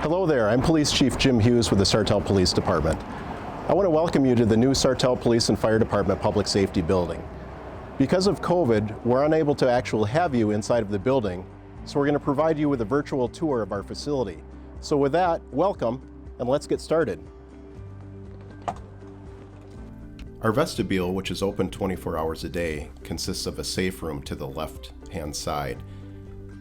Hello there, I'm Police Chief Jim Hughes with the Sartell Police Department. I want to welcome you to the new Sartell Police and Fire Department Public Safety Building. Because of COVID, we're unable to actually have you inside of the building, so we're going to provide you with a virtual tour of our facility. So with that, welcome, and let's get started. Our vestibule, which is open 24 hours a day, consists of a safe room to the left-hand side.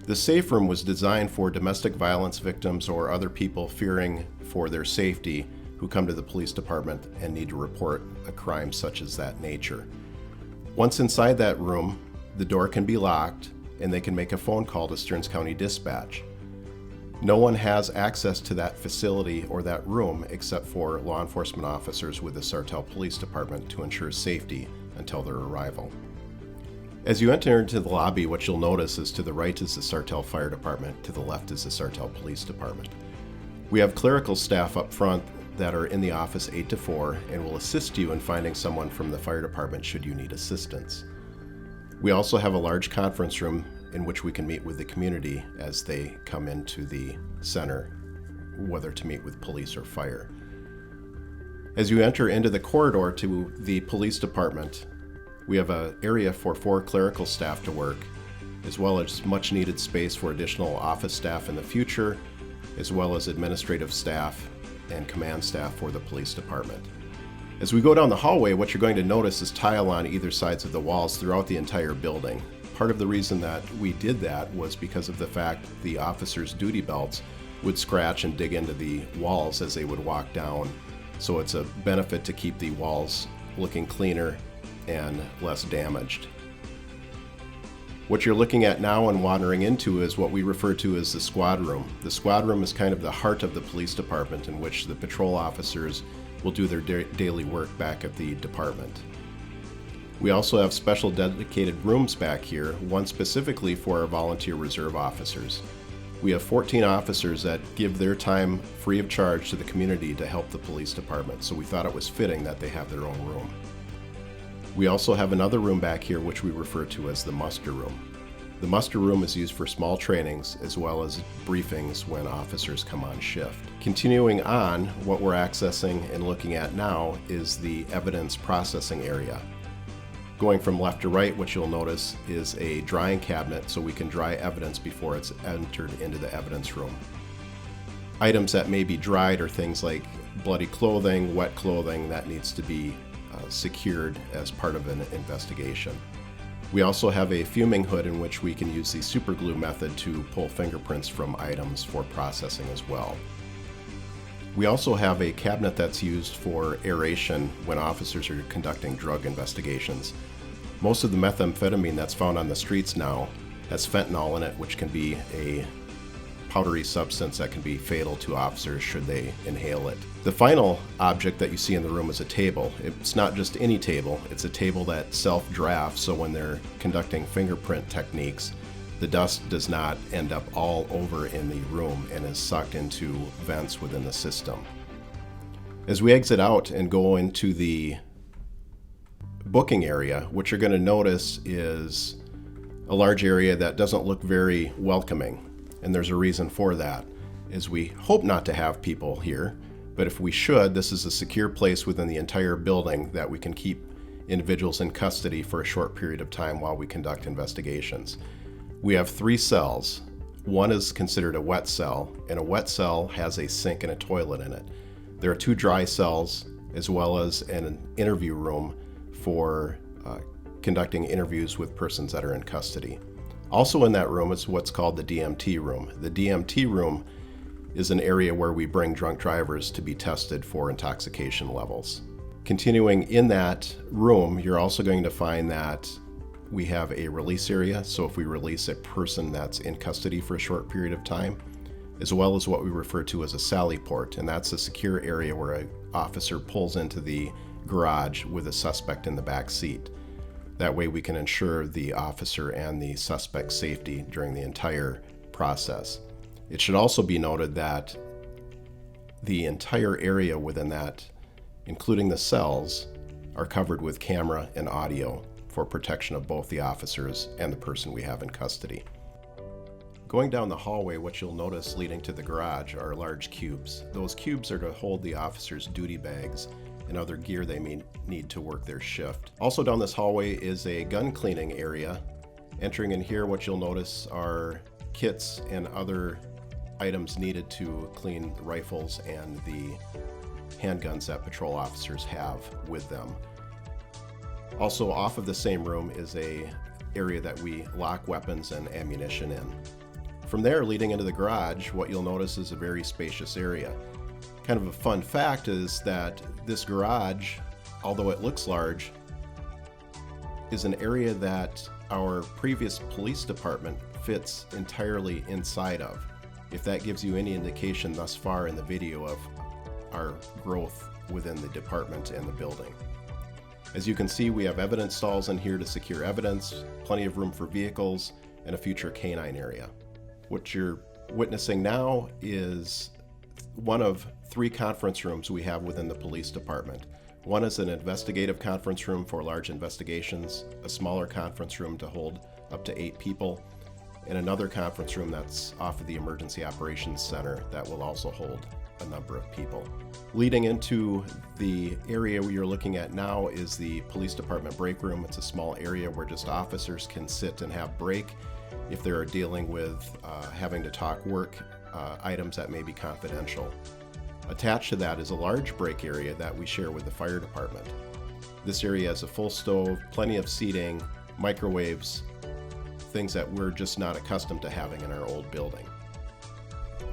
The safe room was designed for domestic violence victims or other people fearing for their safety who come to the police department and need to report a crime such as that nature. Once inside that room, the door can be locked and they can make a phone call to Stearns County Dispatch. No one has access to that facility or that room except for law enforcement officers with the Sartell Police Department to ensure safety until their arrival. As you enter into the lobby, what you'll notice is to the right is the Sartell Fire Department, to the left is the Sartell Police Department. We have clerical staff up front that are in the office 8 to 4 and will assist you in finding someone from the fire department should you need assistance. We also have a large conference room in which we can meet with the community as they come into the center, whether to meet with police or fire. As you enter into the corridor to the police department, we have an area for 4 clerical staff to work, as well as much needed space for additional office staff in the future, as well as administrative staff and command staff for the police department. As we go down the hallway, what you're going to notice is tile on either sides of the walls throughout the entire building. Part of the reason that we did that was because of the fact the officers' duty belts would scratch and dig into the walls as they would walk down. So it's a benefit to keep the walls looking cleaner and less damaged. What you're looking at now and wandering into is what we refer to as the squad room. The squad room is kind of the heart of the police department in which the patrol officers will do their daily work back at the department. We also have special dedicated rooms back here, one specifically for our volunteer reserve officers. We have 14 officers that give their time free of charge to the community to help the police department, so we thought it was fitting that they have their own room. We also have another room back here which we refer to as the muster room. The muster room is used for small trainings as well as briefings when officers come on shift. Continuing on, what we're accessing and looking at now is the evidence processing area. Going from left to right, what you'll notice is a drying cabinet so we can dry evidence before it's entered into the evidence room. Items that may be dried are things like bloody clothing, wet clothing that needs to be secured as part of an investigation. We also have a fuming hood in which we can use the super glue method to pull fingerprints from items for processing as well. We also have a cabinet that's used for aeration when officers are conducting drug investigations. Most of the methamphetamine that's found on the streets now has fentanyl in it, which can be a powdery substance that can be fatal to officers should they inhale it. The final object that you see in the room is a table. It's not just any table, it's a table that self-drafts, so when they're conducting fingerprint techniques, the dust does not end up all over in the room and is sucked into vents within the system. As we exit out and go into the booking area, what you're going to notice is a large area that doesn't look very welcoming. And there's a reason for that, is we hope not to have people here, but if we should, this is a secure place within the entire building that we can keep individuals in custody for a short period of time while we conduct investigations. We have 3 cells. One is considered a wet cell, and a wet cell has a sink and a toilet in it. There are 2 dry cells, as well as an interview room for conducting interviews with persons that are in custody. Also in that room is what's called the DMT room. The DMT room is an area where we bring drunk drivers to be tested for intoxication levels. Continuing in that room, you're also going to find that we have a release area, so if we release a person that's in custody for a short period of time, as well as what we refer to as a sally port, and that's a secure area where an officer pulls into the garage with a suspect in the back seat. That way we can ensure the officer and the suspect's safety during the entire process. It should also be noted that the entire area within that, including the cells, are covered with camera and audio for protection of both the officers and the person we have in custody. Going down the hallway, what you'll notice leading to the garage are large cubes. Those cubes are to hold the officers' duty bags and other gear they may need to work their shift. Also down this hallway is a gun cleaning area. Entering in here, what you'll notice are kits and other items needed to clean the rifles and the handguns that patrol officers have with them. Also off of the same room is a area that we lock weapons and ammunition in. From there, leading into the garage, what you'll notice is a very spacious area. Kind of a fun fact is that this garage, although it looks large, is an area that our previous police department fits entirely inside of. If that gives you any indication thus far in the video of our growth within the department and the building. As you can see, we have evidence stalls in here to secure evidence, plenty of room for vehicles, and a future canine area. What you're witnessing now is one of 3 conference rooms we have within the police department. One is an investigative conference room for large investigations, a smaller conference room to hold up to 8 people, and another conference room that's off of the Emergency Operations Center that will also hold a number of people. Leading into the area we are looking at now is the police department break room. It's a small area where just officers can sit and have break if they're dealing with having to talk work items that may be confidential. Attached to that is a large break area that we share with the fire department. This area has a full stove, plenty of seating, microwaves, things that we're just not accustomed to having in our old building.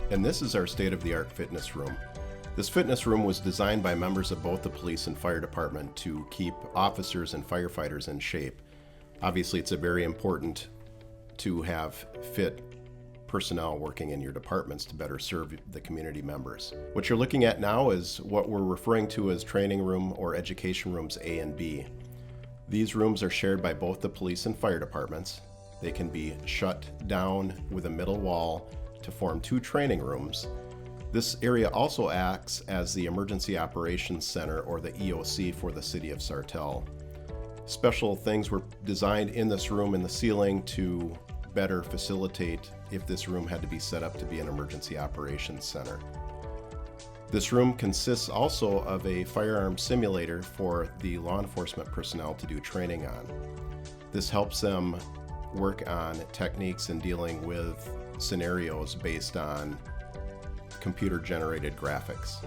And this is our state-of-the-art fitness room. This fitness room was designed by members of both the police and fire department to keep officers and firefighters in shape. Obviously, it's very important to have fit personnel working in your departments to better serve the community members. What you're looking at now is what we're referring to as training room or education rooms A and B. These rooms are shared by both the police and fire departments. They can be shut down with a middle wall to form 2 training rooms. This area also acts as the Emergency Operations Center, or the EOC, for the city of Sartell. Special things were designed in this room in the ceiling to better facilitate if this room had to be set up to be an Emergency Operations Center. This room consists also of a firearm simulator for the law enforcement personnel to do training on. This helps them work on techniques in dealing with scenarios based on computer-generated graphics.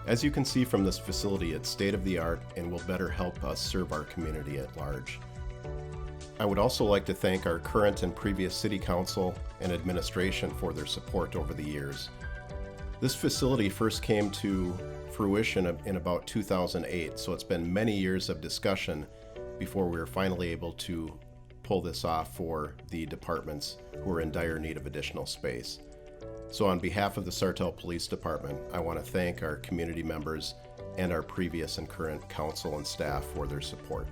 As you can see from this facility, it's state-of-the-art and will better help us serve our community at large. I would also like to thank our current and previous City Council and administration for their support over the years. This facility first came to fruition in about 2008, so it's been many years of discussion before we were finally able to pull this off for the departments who are in dire need of additional space. So on behalf of the Sartell Police Department, I want to thank our community members and our previous and current council and staff for their support.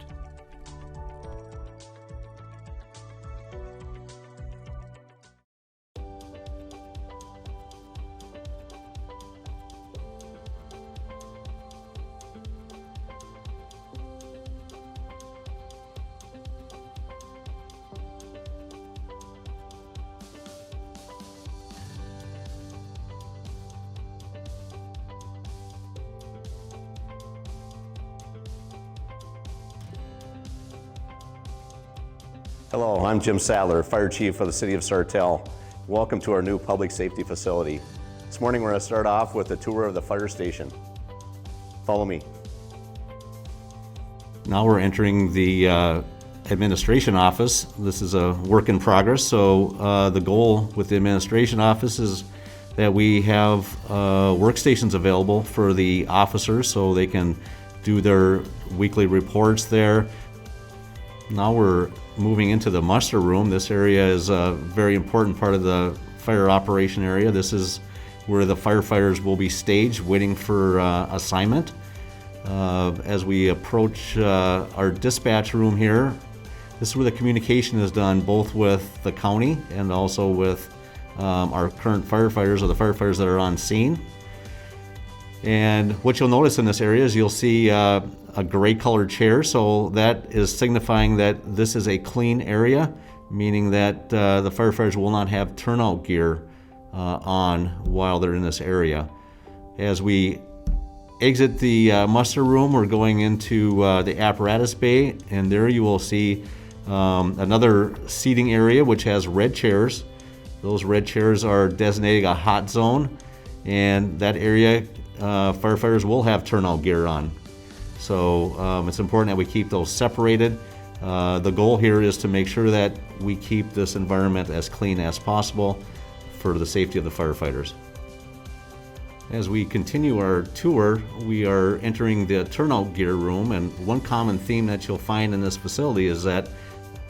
Hello, I'm Jim Sadler, Fire Chief for the City of Sartell. Welcome to our new public safety facility. This morning we're going to start off with a tour of the fire station. Follow me. Now we're entering the administration office. This is a work in progress, so the goal with the administration office is that we have workstations available for the officers so they can do their weekly reports there. Now we're moving into the muster room. This area is a very important part of the fire operation area. This is where the firefighters will be staged waiting for assignment. As we approach our dispatch room here, this is where the communication is done both with the county and also with our current firefighters or the firefighters that are on scene. And what you'll notice in this area is you'll see a gray colored chair, so that is signifying that this is a clean area, meaning that the firefighters will not have turnout gear on while they're in this area. As we exit the muster room, we're going into the apparatus bay, and there you will see another seating area which has red chairs. Those red chairs are designating a hot zone, and that area firefighters will have turnout gear on. So it's important that we keep those separated. The goal here is to make sure that we keep this environment as clean as possible for the safety of the firefighters. As we continue our tour, we are entering the turnout gear room, and one common theme that you'll find in this facility is that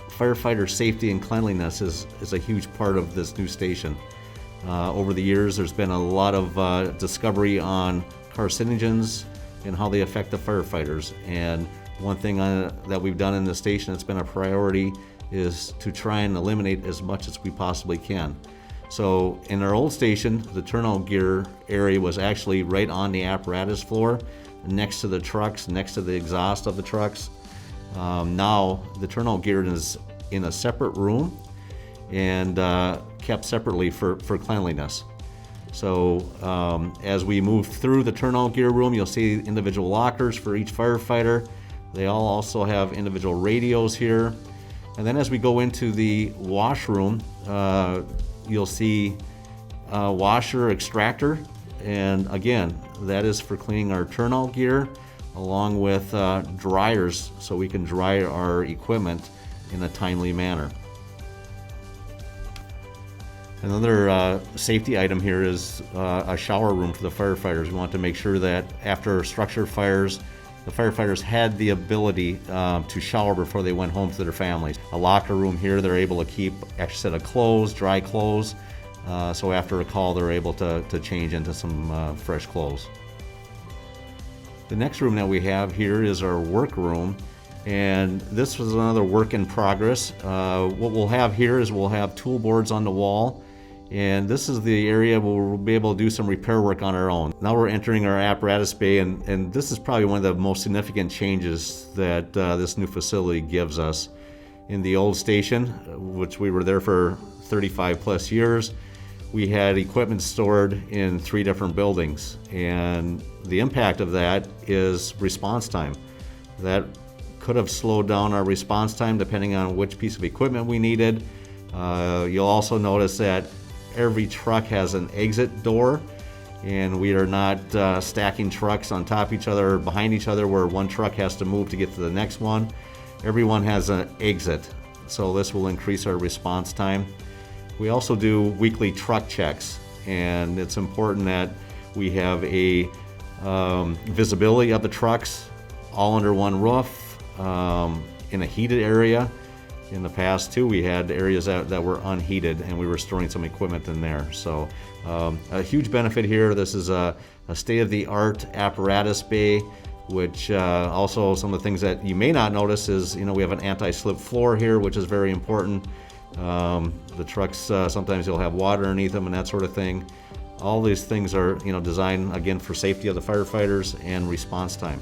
firefighter safety and cleanliness is a huge part of this new station. Over the years, there's been a lot of discovery on carcinogens and how they affect the firefighters. And one thing that we've done in this station that's been a priority is to try and eliminate as much as we possibly can. So in our old station, the turnout gear area was actually right on the apparatus floor, next to the trucks, next to the exhaust of the trucks. Now the turnout gear is in a separate room and kept separately for cleanliness. So as we move through the turnout gear room, you'll see individual lockers for each firefighter. They all also have individual radios here. And then as we go into the washroom, you'll see a washer extractor, and again, that is for cleaning our turnout gear, along with dryers so we can dry our equipment in a timely manner. Another safety item here is a shower room for the firefighters. We want to make sure that after structure fires, the firefighters had the ability to shower before they went home to their families. A locker room here, they're able to keep an extra set of clothes, dry clothes, so after a call they're able to change into some fresh clothes. The next room that we have here is our work room, and this was another work in progress. What we'll have here is we'll have tool boards on the wall, and this is the area where we'll be able to do some repair work on our own. Now we're entering our apparatus bay, and this is probably one of the most significant changes that this new facility gives us. In the old station, which we were there for 35 plus years, we had equipment stored in 3 different buildings, and the impact of that is response time. That could have slowed down our response time depending on which piece of equipment we needed. You'll also notice that every truck has an exit door, and we are not stacking trucks on top of each other or behind each other where one truck has to move to get to the next one. Everyone has an exit, so this will increase our response time. We also do weekly truck checks, and it's important that we have a visibility of the trucks all under one roof in a heated area. In the past too, we had areas that were unheated, and we were storing some equipment in there. So a huge benefit here. This is a state-of-the-art apparatus bay, which also some of the things that you may not notice is, we have an anti-slip floor here, which is very important. The trucks, sometimes you'll have water underneath them and that sort of thing. All these things are, designed again for safety of the firefighters and response time.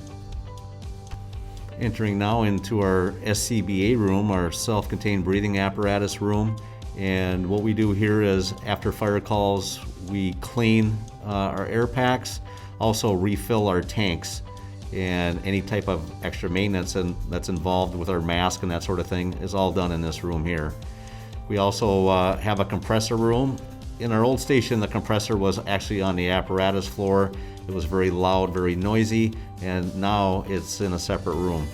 Entering now into our SCBA room, our self-contained breathing apparatus room. And what we do here is after fire calls, we clean our air packs, also refill our tanks, and any type of extra maintenance that's involved with our mask and that sort of thing is all done in this room here. We also have a compressor room. In our old station, the compressor was actually on the apparatus floor. It was very loud, very noisy, and now it's in a separate room.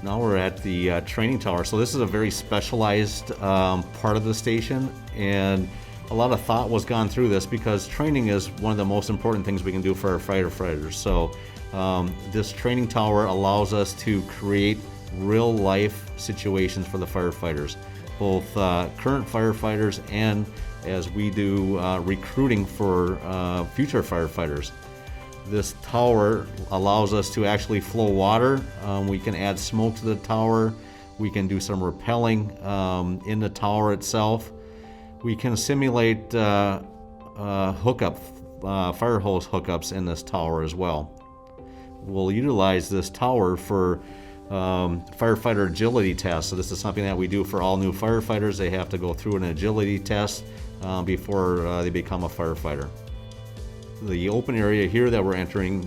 Now we're at the training tower. So this is a very specialized part of the station, and a lot of thought was gone through this because training is one of the most important things we can do for our firefighters. So this training tower allows us to create real life situations for the firefighters, both current firefighters and as we do recruiting for future firefighters. This tower allows us to actually flow water. We can add smoke to the tower. We can do some rappelling in the tower itself. We can simulate hookup fire hose hookups in this tower as well. We'll utilize this tower for firefighter agility tests. So this is something that we do for all new firefighters. They have to go through an agility test before they become a firefighter. The open area here that we're entering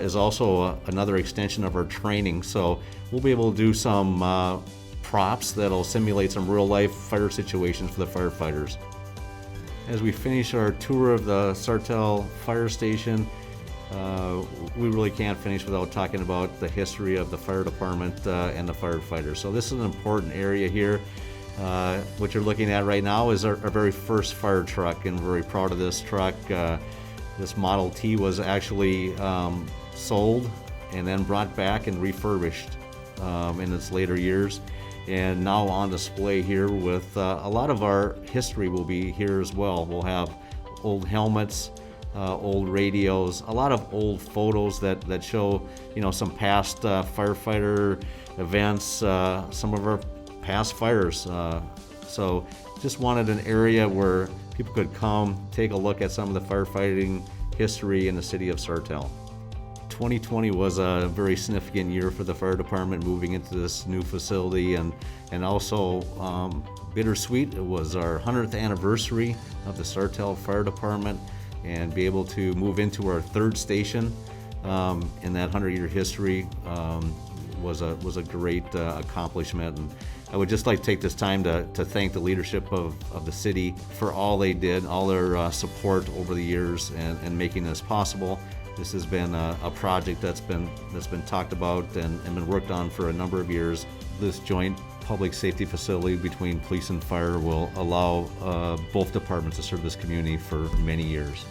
is also another extension of our training. So we'll be able to do some props that'll simulate some real life fire situations for the firefighters. As we finish our tour of the Sartell fire station, we really can't finish without talking about the history of the fire department and the firefighters. So this is an important area here. What you're looking at right now is our very first fire truck, and we're very proud of this truck. This Model T was actually sold and then brought back and refurbished in its later years, and now on display here with a lot of our history will be here as well. We'll have old helmets, old radios, a lot of old photos that show, you know, some past firefighter events, some of our past fires. So just wanted an area where people could come take a look at some of the firefighting history in the city of Sartell. 2020 was a very significant year for the fire department moving into this new facility, and also bittersweet. It was our 100th anniversary of the Sartell Fire Department, and be able to move into our third station in that 100-year history was a great accomplishment. And I would just like to take this time to thank the leadership of the city for all they did, all their support over the years and making this possible. This has been a project that's been talked about and been worked on for a number of years. This joint public safety facility between police and fire will allow both departments to serve this community for many years.